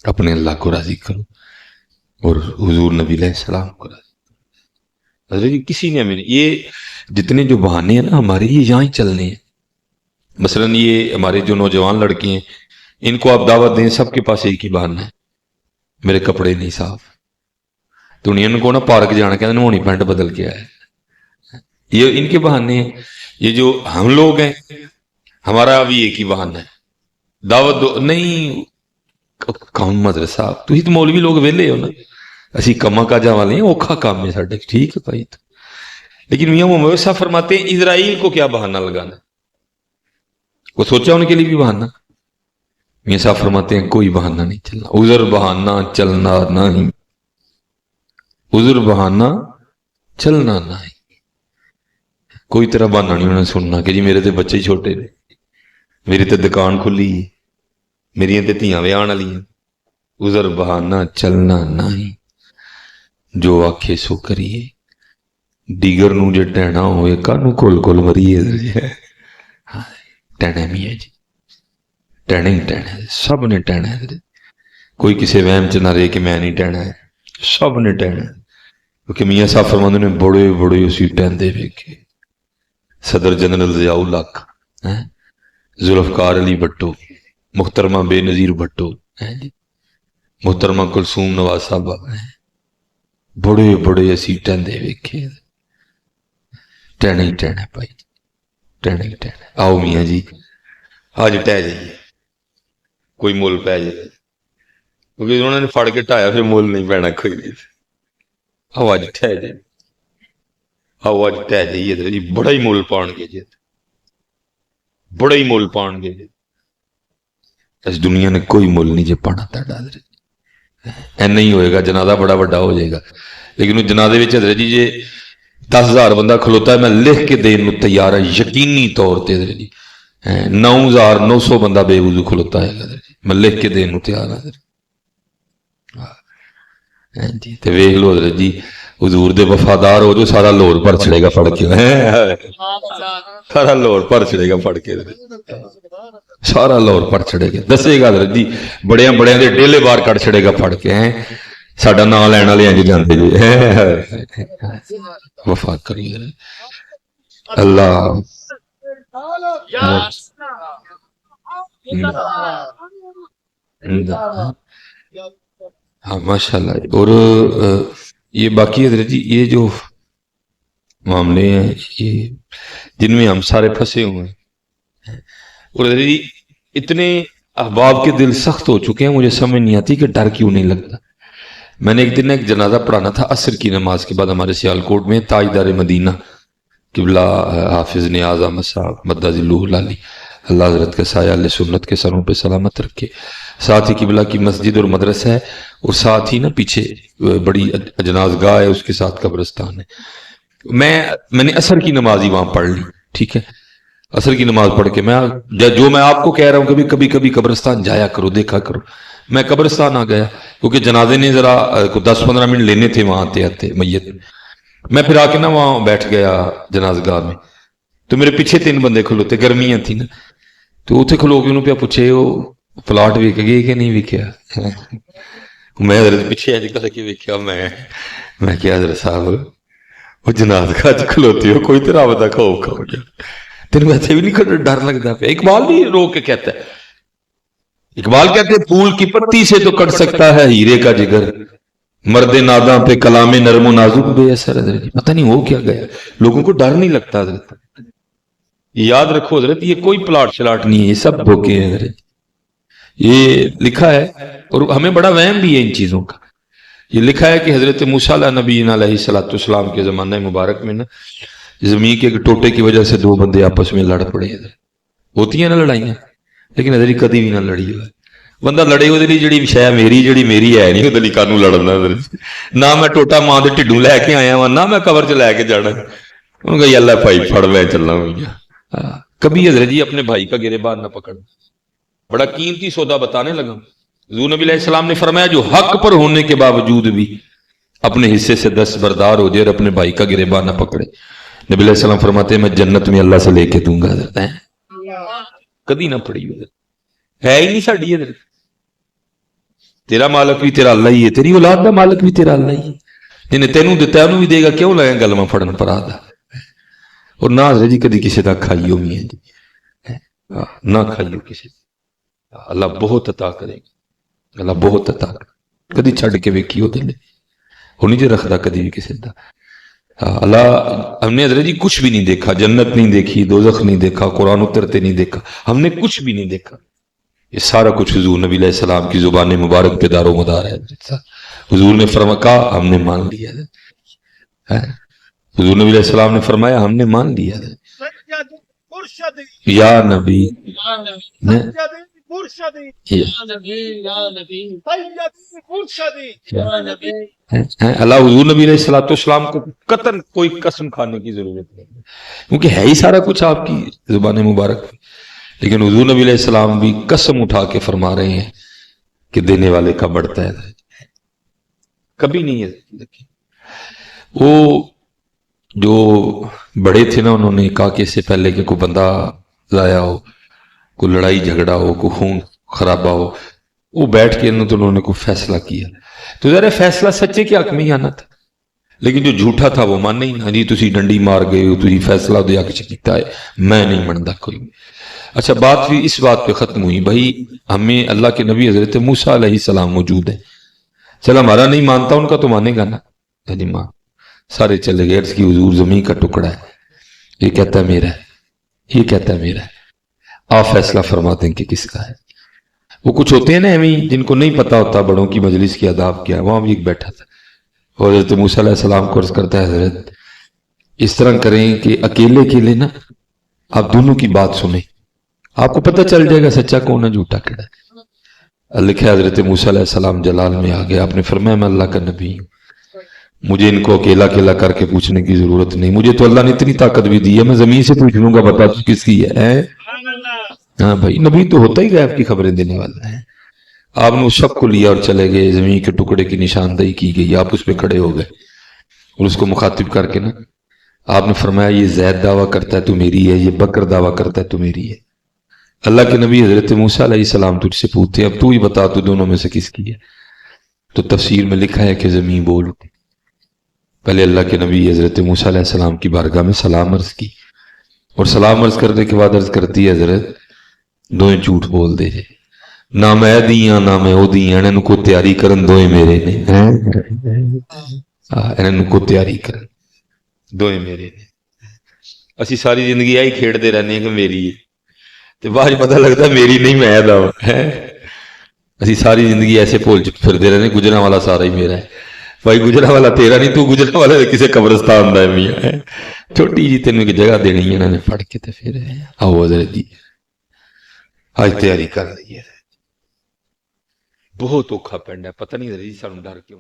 اپنے اللہ کو راضی کرو اور حضور نبی علیہ السلام کو راضی کرو. حضرت جی کسی نے ہمیں یہ جتنے جو بہانے ہیں نا ہمارے یہ یہاں ہی چلنے ہیں. مثلاً یہ ہمارے جو نوجوان لڑکے ہیں ان کو آپ دعوت دیں سب کے پاس ایک ہی بہانہ ہے میرے کپڑے نہیں صاف. دنیا کو نا پارک جانا کہتے نہونی پینٹ بدل کے آئے. یہ ان کے بہانے ہیں. یہ جو ہم لوگ ہیں ہمارا بھی ایک ہی بہانہ ہے دعوت دو نہیں کام مدرسہ تھی تو مولوی لوگ ویلے ہو نا اسی کما کاجا والے ہیں اوکھا کام ہے ساڈے ٹھیک ہے بھائی. تو لیکن میاں محمد صاحب فرماتے ہیں اسرائیل کو کیا بہانہ لگانا وہ سوچا ان کے لیے بھی بہانہ. میاں صاحب فرماتے ہیں کوئی بہانہ نہیں چلنا عذر بہانہ چلنا نہیں عذر بہانہ چلنا نہیں. کوئی طرح بہانہ نہیں انہوں نے سننا کہ جی میرے تے بچے چھوٹے نے میری تے دکان کھلی میری تے دھیاں ویاہن والی عذر بہانہ چلنا نہیں. جو آکھے سو کریے دیگر نو جے ٹہنا ہوئے کانو کول کول مریے. ٹہنا بھی ہے جی ٹہنا ہی ٹہنا ہے سب نے ٹہنا ہے. کوئی کسی وہم چ نہ رہے کہ میں نہیں ٹہنا ہے سب نے ٹہنا ہے. کیونکہ میاں صاحب فرماندے نے بڑے بڑے اسی ٹہندے ویکھے صدر جنرل ضیاء الحق ذوالفقار علی بھٹو محترمہ بے نظیر بھٹو محترمہ کلثوم نواز صاحبہ بڑے بڑے اسی ٹہندے ویکھے. ٹہنا ہی ٹہنا بھائی ٹہنا ہی ٹہنا. آؤ میاں جی آج ٹہ جائیے کوئی مول پی جائے کیونکہ انہوں نے پھڑ کے ٹھایا پھر مول نہیں پینا کوئی نہیں. آؤ اج ٹہ جائیے آؤ اج ٹہ جائیے جی بڑا ہی مول پان گے جی بڑا ہی مول پان گے جی. اس دنیا نے کوئی مول نہیں جی پانا تھا ایسا ہی ہوئے گا جنازہ بڑا بڑا ہو جائے گا لیکن اس جنازے میں حضرت جی جی 10,000 بندہ کھلوتا ہے میں لکھ کے دین میں تیار ہے یقینی طور پہ حضرت جی 9,900 بندہ بے وضو کھلوتا ہے حضرت جی میں لکھ کے دین میں تیار ہے جی. تو ویکھ لو حضرت جی حضور دے وفادار ہو جو سارا لاہور بھر چڑے گا پڑھ کے سارا لاہور بھر چڑے گا پڑھ کے سارا لاہور بھر چڑے گا دسے گا حضرت جی بڑیاں بڑیاں دے ڈیلے بار کٹ چڑے گا پڑھ کے ساڈا نام لین والے انج جاندے جی وفا کریے اللہ ہاں ماشاء اللہ. اور یہ باقی حضرت جی یہ جو معاملے ہیں یہ جن میں ہم سارے پھنسے ہوئے ہیں اور حضرت جی اتنے احباب کے دل سخت ہو چکے ہیں مجھے سمجھ نہیں آتی کہ ڈر کیوں نہیں لگتا. میں نے ایک دن ایک جنازہ پڑھانا تھا عصر کی نماز کے بعد ہمارے سیالکوٹ میں تاجدار مدینہ قبلہ حافظ نیاز احمد صاحب مدہ ذلہ العالی اللہ حضرت کے سایہ اللہ سنت کے سروں پہ سلامت رکھے. ساتھ ہی قبلہ کی مسجد اور مدرسہ ہے اور ساتھ ہی نا پیچھے بڑی اجناز گاہ ہے اس کے ساتھ قبرستان ہے. میں نے عصر کی نماز ہی وہاں پڑھ لی ٹھیک ہے. عصر کی نماز پڑھ کے میں جو میں آپ کو کہہ رہا ہوں کبھی کبھی قبرستان جایا کرو دیکھا کرو. میں قبرستان آ گیا کیونکہ جنازے نے ذرا 10-15 منٹ لینے تھے وہاں آتے آتے میت. میں پھر آ کے نا وہاں بیٹھ گیا جناز گاہ میں تو میرے پیچھے 3 بندے کھلوتے گرمیاں تھیں نا تو اتنے کھلو کے انہوں پہ پوچھے وہ پلاٹ ویک گئے کہ نہیں ویکیا. میں حضرت پیچھے اج کر کے ویکیا میں کیا حضرت صاحب وہ جناز گاہ کھلوتے ہو کوئی طرح بتا کھو کھو گیا تین ویسے بھی نہیں ڈر لگتا پہ. اقبال بھی رو کے کہتا ہے اقبال کہتے ہیں پھول کی پتی سے تو کٹ سکتا ہے ہیرے کا جگر مرد ناداں پہ کلام نرم و نازک بے اثر. حضرت پتہ نہیں ہو کیا گیا لوگوں کو ڈر نہیں لگتا. حضرت یاد رکھو حضرت یہ کوئی پلاٹ شلاٹ نہیں ہے یہ سب دھوکے ہیں حضرت. یہ لکھا ہے اور ہمیں بڑا وہم بھی ہے ان چیزوں کا. یہ لکھا ہے کہ حضرت موسیٰ نبی علیہ الصلوۃ والسلام کے زمانہ مبارک میں نا زمین کے ٹوٹے کی وجہ سے 2 بندے آپس میں لڑ پڑے. ہوتی ہیں نا لڑائیاں لیکن حضرت کدی بھی نہ لڑی ہوا بندہ لڑے وہ جی شے میری ہے نہیں وہ کانوں لڑنا نہ میں ٹوٹا ماں کے ٹھڈوں لے کے آیا وا نہ میں قبر چ لے کے جانا. انہوں نے کہا اللہ بھائی پھڑ میں چلنا ہوئی. کبھی حضرت جی اپنے بھائی کا گریبان نہ پکڑ. بڑا قیمتی سودا بتانے لگا. حضور نبی علیہ السلام نے فرمایا جو حق پر ہونے کے باوجود بھی اپنے حصے سے دستبردار ہو جائے اور اپنے بھائی کا گریبان نہ پکڑے. نبی علیہ السلام فرماتے ہیں میں جنت میں اللہ سے لے کے دوں گا. حضرت کدی نہ پڑی ہے ہی نہیں ساڈی حضرت تیرا مالک بھی تیرا اللہ ہی ہے، تیری اولاد کا مالک بھی تیرا اللہ ہی ہے، جنہیں تینوں دتا انہوں بھی دے گا، کیوں لگے گلواں پھڑن پر آدھا. اور نہ حضرت جی کدی کسی کا کھائیو بھی ہے جی، نہ کھائیو کسی دا. اللہ بہت عطا کرے گا، اللہ بہت عطا کرے گا. کدی چھڑ کے ویکھیو دل وہ نہیں جو رکھدا کدی بھی کسی دا. اللہ ہم نے حضرت جی کچھ بھی نہیں دیکھا، جنت نہیں دیکھی، دوزخ نہیں دیکھا، قرآن اترتے نہیں دیکھا، ہم نے کچھ بھی نہیں دیکھا. یہ سارا کچھ حضور نبی علیہ السلام کی زبان مبارک پہ دار و مدار ہے. حضور نے فرمایا ہم نے مان لیا ہے. حضور نبی علیہ السلام نے فرمایا ہم نے مان لیا ہے. یا نبی اللہ حضور نبی علیہ السلام کو قطعاً کوئی قسم کھانے کی ضرورت نہیں، کیونکہ ہے ہی سارا کچھ آپ کی زبان مبارک میں. لیکن حضور نبی علیہ السلام بھی قسم اٹھا کے فرما رہے ہیں کہ دینے والے کا بڑھتا ہے، کبھی نہیں ہے. وہ جو بڑے تھے نا، انہوں نے کہا کہ اس سے پہلے کہ کوئی بندہ ضائع ہو، کوئی لڑائی جھگڑا ہو، کوئی خون خرابہ ہو، وہ بیٹھ کے انہوں نے کوئی فیصلہ کیا. تو ذرا فیصلہ سچے کے حق میں ہی آنا تھا، لیکن جو جھوٹا تھا وہ مان نہیں. جی تسی ڈنڈی مار گئے ہو، تسی فیصلہ دیا کہ کیتا ہے، میں نہیں منتا کوئی. اچھا بات بھی اس بات پہ ختم ہوئی، بھائی ہمیں اللہ کے نبی حضرت موسیٰ علیہ السلام موجود ہیں، چل ہمارا نہیں مانتا ان کا تو مانے گا نا. جی ماں سارے چلے گئے. عرض کی حضور زمین کا ٹکڑا ہے، یہ کہتا ہے میرا ہے، یہ کہتا ہے میرا ہے، آپ فیصلہ فرماتے ہیں کہ کس کا ہے. وہ کچھ ہوتے ہیں نا ہمیں جن کو نہیں پتا ہوتا بڑوں کی مجلس کی آداب کیا. وہاں بھی ایک بیٹھا تھا اور حضرت موسیٰ علیہ السلام کو عرض کرتا ہے حضرت اس طرح کریں کہ اکیلے اکیلے نا آپ دونوں کی بات سنیں، آپ کو پتہ چل جائے گا سچا کون ہے جھوٹا کیڑا ہے. لکھا حضرت موسیٰ علیہ السلام جلال میں آ گیا. آپ نے فرمایا میں اللہ کا نبی ہوں، مجھے ان کو اکیلا اکیلا کر کے پوچھنے کی ضرورت نہیں، مجھے تو اللہ نے اتنی طاقت بھی دی ہے، میں زمین سے پوچھ لوں گا بتا تو کس کی ہے. ہاں بھائی نبی تو ہوتا ہی غیب کی خبریں دینے والا ہے. آپ نے اس شخص کو لیا اور چلے گئے، زمین کے ٹکڑے کی نشاندہی کی گئی، آپ اس پہ کھڑے ہو گئے اور اس کو مخاطب کر کے نا آپ نے فرمایا یہ زید دعویٰ کرتا ہے تو میری ہے، یہ بکر دعویٰ کرتا ہے تو میری ہے. اللہ کے نبی حضرت موسیٰ علیہ السلام تجھ سے پوچھتے اب تو ہی بتا تو دونوں میں سے کس کی ہے. تو تفسیر میں لکھا ہے کہ زمین بول اٹھی. پہلے اللہ کے نبی حضرت موسیٰ علیہ السلام کی بارگاہ میں سلام عرض کی، اور سلام عرض کرنے کے بعد عرض کرتی ہے حضرت دوئیں جھوٹ بول دے جے، نہ میں دیاں نہ میں او دیاں، انہوں کو تیاری کرن دوئیں میرے نے، انہوں کو تیاری کرن دوئیں میرے نے. اسی ساری زندگی آئی کھیڑ دے رہنے ہیں کہ میری ہے، تو بعد پتہ لگتا ہے میری نہیں میں دا ہے. اسی ساری زندگی ایسے بھول پھر دے رہنے گجرا والا سارا ہی میرا ہے. بھائی گجرا والا تیرا نہیں، تو گجرا والا کسی قبرستان دا ہے میاں ہے. چھوٹی جی تینوں ایک جگہ دینی ہے، انہوں نے پڑھ کے تے پھر آؤ حضرت جی آج تیاری کر رہی ہے. بہت اوکھا پینڈا ہے، پتہ نہیں حضرت جی سانوں ڈر کیوں.